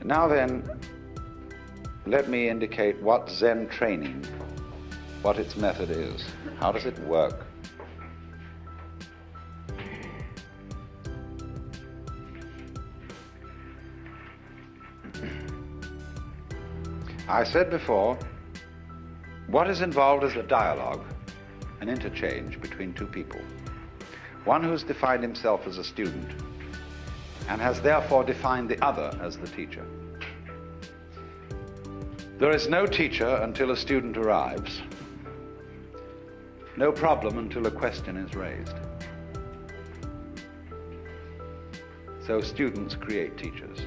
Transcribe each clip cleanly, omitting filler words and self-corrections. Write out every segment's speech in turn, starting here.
Now then, let me indicate what Zen training, what its method is. How does it work? I said before, what is involved is a dialogue, an interchange between two people. One who's defined himself as a student and has therefore defined the other as the teacher. There is no teacher until a student arrives, no problem until a question is raised. So students create teachers.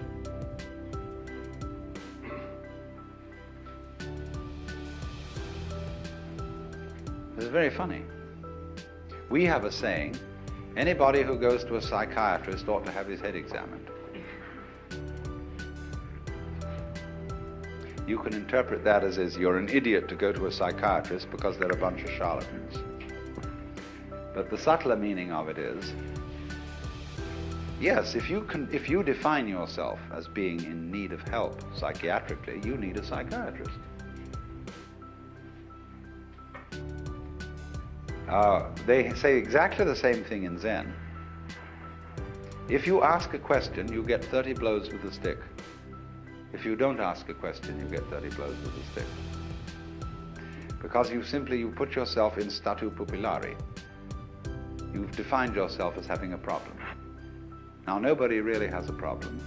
This is very funny. We have a saying, anybody who goes to a psychiatrist ought to have his head examined. You can interpret that as you're an idiot to go to a psychiatrist because they're a bunch of charlatans. But the subtler meaning of it is, yes, if you define yourself as being in need of help psychiatrically, you need a psychiatrist. They say exactly the same thing in Zen. If you ask a question, you get 30 blows with a stick. If you don't ask a question, you get 30 blows with a stick. Because you put yourself in statu pupillari. You've defined yourself as having a problem. Now, nobody really has a problem,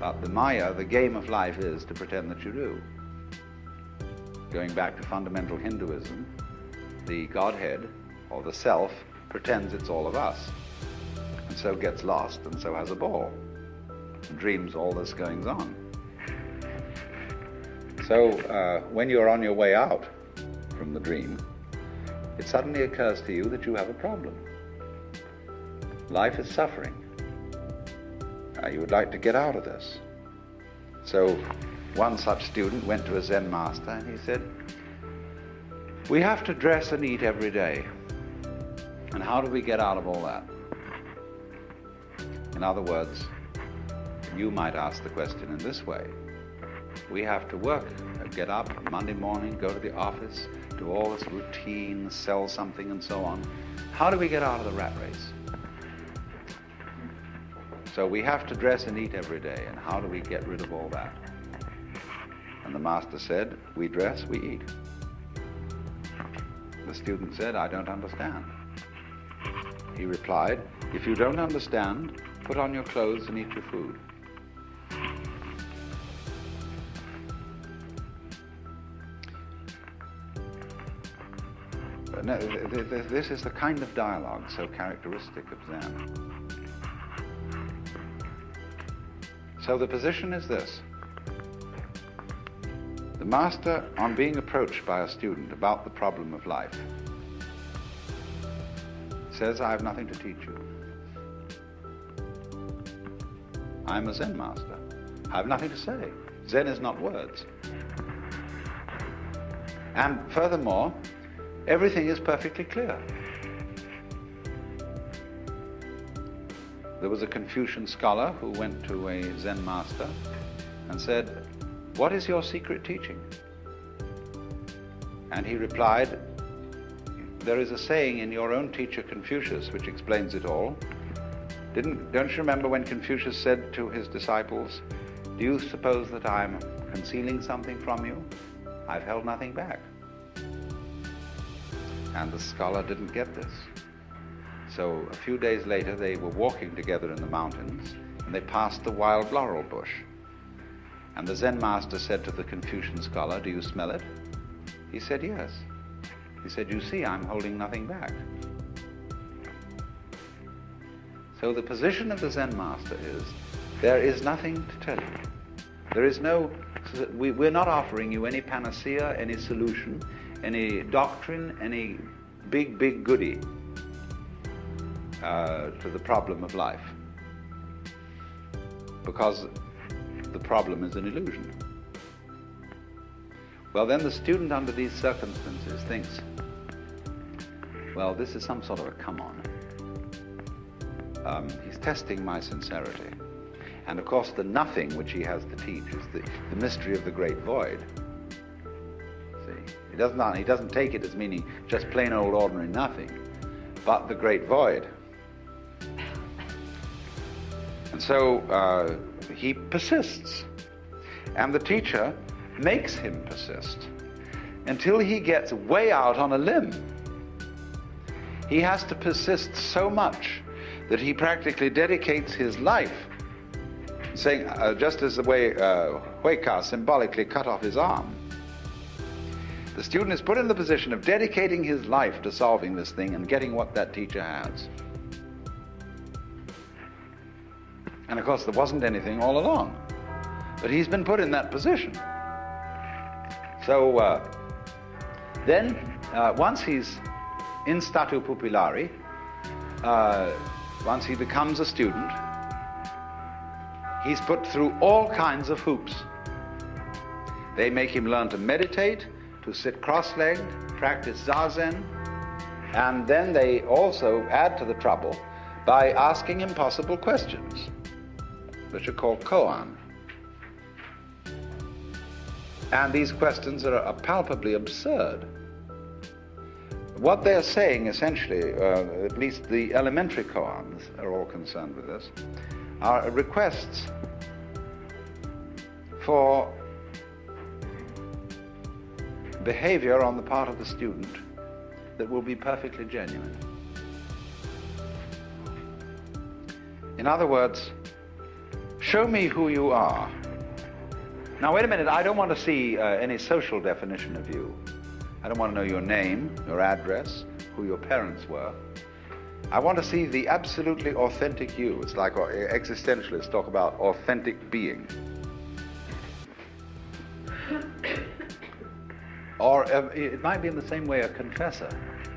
but the Maya, the game of life, is to pretend that you do. Going back to fundamental Hinduism, the Godhead, or the self, pretends it's all of us, and so gets lost, and so has a ball, and dreams all this goings on. So when you're on your way out from the dream, it suddenly occurs to you that you have a problem. Life is suffering. You would like to get out of this. So one such student went to a Zen master and he said, we have to dress and eat every day. And how do we get out of all that? In other words, you might ask the question in this way. We have to work, get up Monday morning, go to the office, do all this routine, sell something and so on. How do we get out of the rat race? So we have to dress and eat every day, and how do we get rid of all that? And the master said, we dress, we eat. The student said, I don't understand. He replied, if you don't understand, put on your clothes and eat your food. But no, this is the kind of dialogue so characteristic of Zen. So the position is this. The master, on being approached by a student about the problem of life, says, I have nothing to teach you. I'm a Zen master. I have nothing to say. Zen is not words. And furthermore, everything is perfectly clear. There was a Confucian scholar who went to a Zen master and said, what is your secret teaching? And he replied, there is a saying in your own teacher Confucius which explains it all. Don't you remember when Confucius said to his disciples, do you suppose that I'm concealing something from you? I've held nothing back. And the scholar didn't get this. So a few days later they were walking together in the mountains and they passed the wild laurel bush. And the Zen master said to the Confucian scholar, do you smell it? He said, yes. He said, you see, I'm holding nothing back. So the position of the Zen master is, there is nothing to tell you. There is no, we're not offering you any panacea, any solution, any doctrine, any big goodie to the problem of life. Because the problem is an illusion. Well, then the student under these circumstances thinks, well, this is some sort of a come-on. He's testing my sincerity. And of course the nothing which he has to teach is the mystery of the great void. See, he doesn't take it as meaning just plain old ordinary nothing, but the great void. And so he persists, and the teacher makes him persist until he gets way out on a limb. He has to persist so much that he practically dedicates his life, saying, just as the way Huika symbolically cut off his arm. The student is put in the position of dedicating his life to solving this thing and getting what that teacher has. And of course there wasn't anything all along, but he's been put in that position. So then once he's in statu pupillari, once he becomes a student, he's put through all kinds of hoops. They make him learn to meditate, to sit cross-legged, practice zazen, and then they also add to the trouble by asking impossible questions, which are called koan. And these questions are palpably absurd. What they're saying essentially, at least the elementary koans are all concerned with this, are requests for behavior on the part of the student that will be perfectly genuine. In other words, show me who you are. Now wait a minute, I don't want to see any social definition of you. I don't want to know your name, your address, who your parents were. I want to see the absolutely authentic you. It's like existentialists talk about authentic being. Or it might be in the same way a confessor,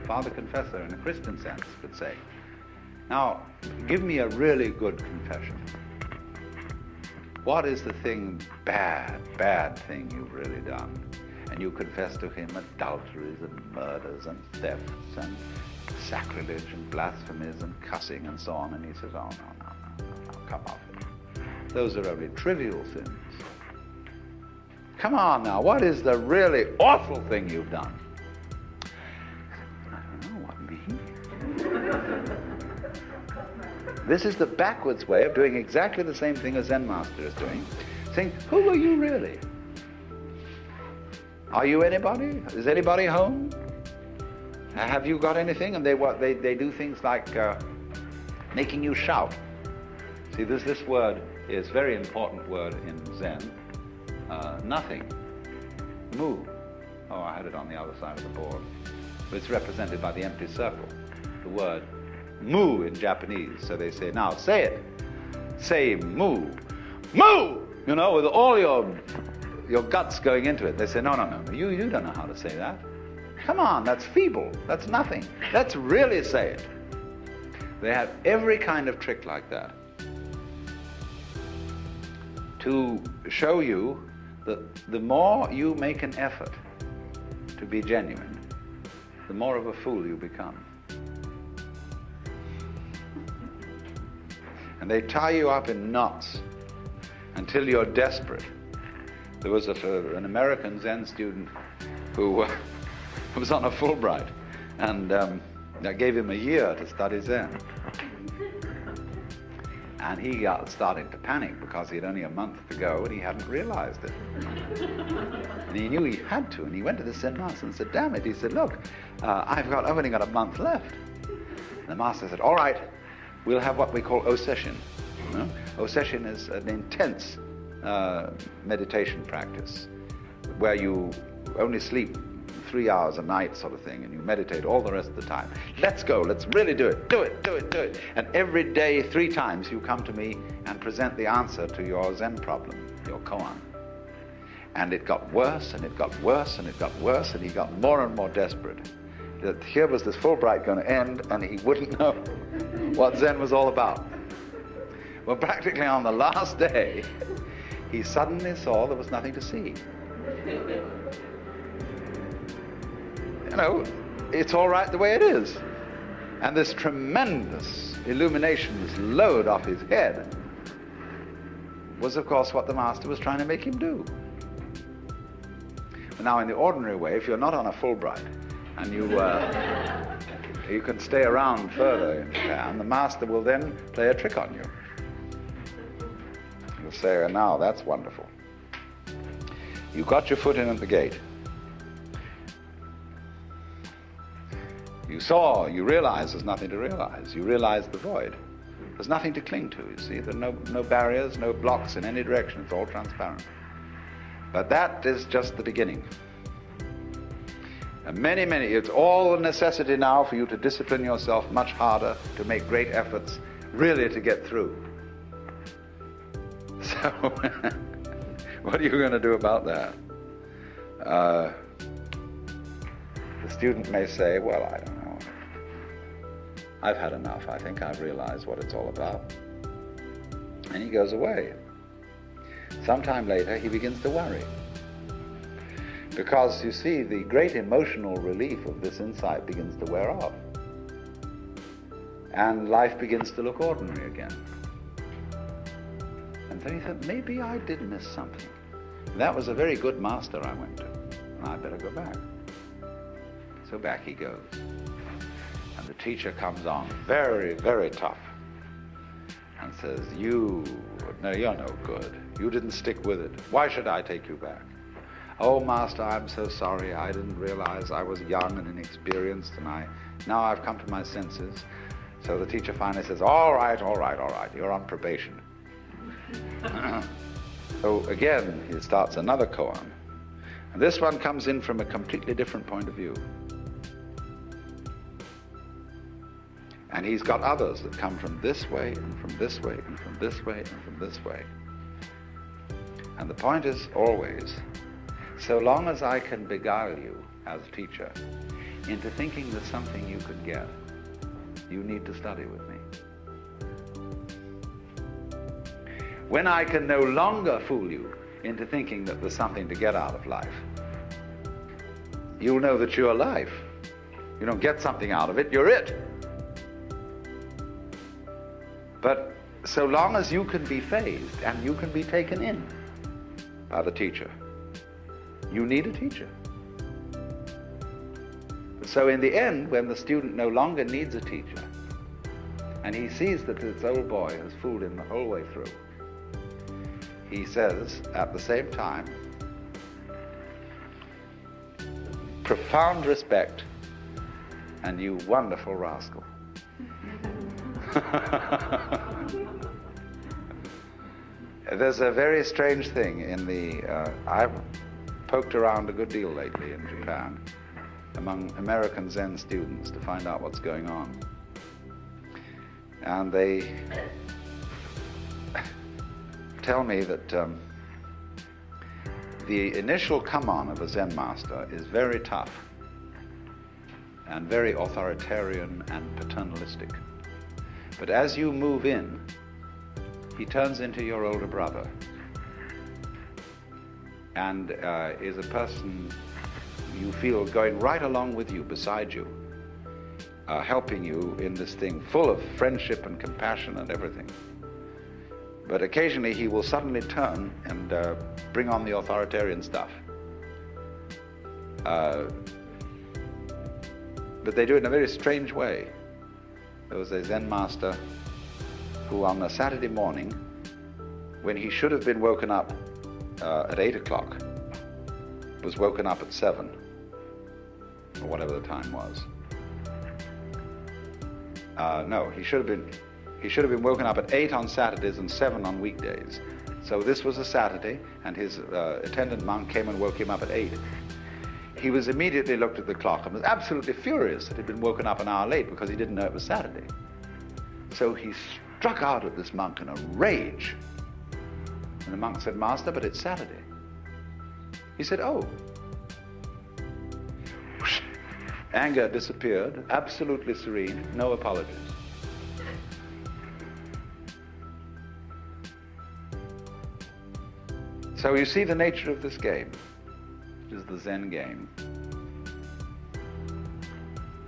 father confessor in a Christian sense could say, now give me a really good confession. What is the bad thing you've really done? And you confess to him adulteries and murders and thefts and sacrilege and blasphemies and cussing and so on. And he says, oh, no, come off it. Those are only trivial sins. Come on now, what is the really awful thing you've done? I don't know, what, me? This is the backwards way of doing exactly the same thing a Zen master is doing, saying, who are you really? Are you anybody? Is anybody home? Have you got anything? And they do things like making you shout. See, this word is a very important word in Zen. Nothing. Mu. Oh, I had it on the other side of the board. But it's represented by the empty circle. The word mu in Japanese. So they say, now say it. Say mu. Mu! You know, with all your guts going into it. They say, no, you don't know how to say that. Come on, that's feeble. That's nothing. Let's really say it. They have every kind of trick like that to show you that the more you make an effort to be genuine, the more of a fool you become. And they tie you up in knots until you're desperate. There was an American Zen student who was on a Fulbright, and I gave him a year to study Zen. And he started to panic because he had only a month to go and he hadn't realized it. And he knew he had to, and he went to the Zen master and said, damn it. He said, look, I've only got a month left. And the master said, all right, we'll have what we call oseshin. You know? Oseshin is an intense meditation practice where you only sleep 3 hours a night sort of thing, and you meditate all the rest of the time. Let's go, let's really do it, do it. And every day, 3 times, you come to me and present the answer to your Zen problem, your koan. And it got worse, and it got worse, and it got worse, and he got more and more desperate. That here was this Fulbright going to end, and he wouldn't know what Zen was all about. Well, practically on the last day, he suddenly saw there was nothing to see. You know, it's all right the way it is. And this tremendous illumination was lowered off his head. was, of course, what the master was trying to make him do. Now, in the ordinary way, if you're not on a Fulbright and you can stay around further in Japan, the master will then play a trick on you. He'll say, now that's wonderful. You got your foot in at the gate. You realize there's nothing to realize. You realize the void. There's nothing to cling to, you see. There are no barriers, no blocks in any direction. It's all transparent. But that is just the beginning. And it's all a necessity now for you to discipline yourself much harder, to make great efforts, really to get through. So, what are you going to do about that? The student may say, well, I don't know. I've had enough. I think I've realized what it's all about. And he goes away. Sometime later, he begins to worry. Because, you see, the great emotional relief of this insight begins to wear off. And life begins to look ordinary again. And then he said, maybe I did miss something. That was a very good master I went to, and I better go back. So back he goes. And the teacher comes on very, very tough and says, you're no good. You didn't stick with it. Why should I take you back? Oh, master, I'm so sorry. I didn't realize I was young and inexperienced, and now I've come to my senses. So the teacher finally says, all right, you're on probation. So again, he starts another koan. And this one comes in from a completely different point of view. And he's got others that come from this way, and from this way, and from this way, and from this way. And the point is always, so long as I can beguile you as a teacher into thinking there's something you could get, you need to study with me. When I can no longer fool you into thinking that there's something to get out of life, you'll know that you're life. You don't get something out of it, you're it. But so long as you can be phased and you can be taken in by the teacher, you need a teacher. So in the end, when the student no longer needs a teacher, and he sees that this old boy has fooled him the whole way through, he says at the same time, profound respect, and you wonderful rascal. There's a very strange thing in I've poked around a good deal lately in Japan among American Zen students to find out what's going on. And they tell me that the initial come-on of a Zen master is very tough and very authoritarian and paternalistic. But as you move in, he turns into your older brother and is a person you feel going right along with you, beside you, helping you in this thing, full of friendship and compassion and everything. But occasionally he will suddenly turn and bring on the authoritarian stuff. But they do it in a very strange way. There was a Zen master who on a Saturday morning, when he should have been woken up at 8 o'clock, was woken up at 7, or whatever the time was. No, he should have been woken up at 8 on Saturdays and 7 on weekdays. So this was a Saturday, and his attendant monk came and woke him up at 8. He was immediately looked at the clock and was absolutely furious that he'd been woken up an hour late because he didn't know it was Saturday. So he struck out at this monk in a rage. And the monk said, "Master, but it's Saturday." He said, "Oh." Anger disappeared, absolutely serene, no apologies. So you see the nature of this game, which is the Zen game.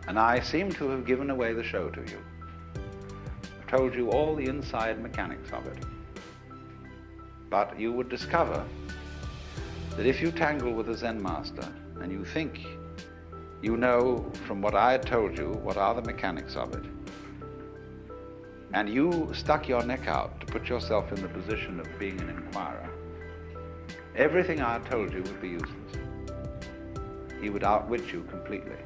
And I seem to have given away the show to you. I've told you all the inside mechanics of it. But you would discover that if you tangle with a Zen master and you think you know from what I had told you what are the mechanics of it, and you stuck your neck out to put yourself in the position of being an inquirer, everything I had told you would be useless. He would outwit you completely.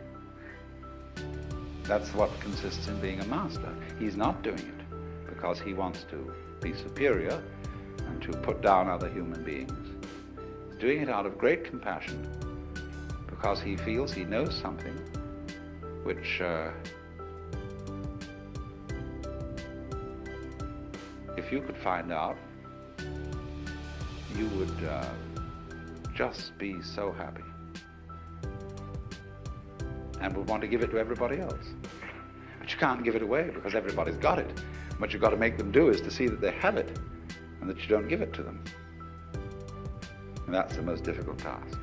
That's what consists in being a master. He's not doing it because he wants to be superior and to put down other human beings. He's doing it out of great compassion because he feels he knows something which if you could find out, you would just be so happy and would want to give it to everybody else. But you can't give it away because everybody's got it. What you've got to make them do is to see that they have it and that you don't give it to them. And that's the most difficult task.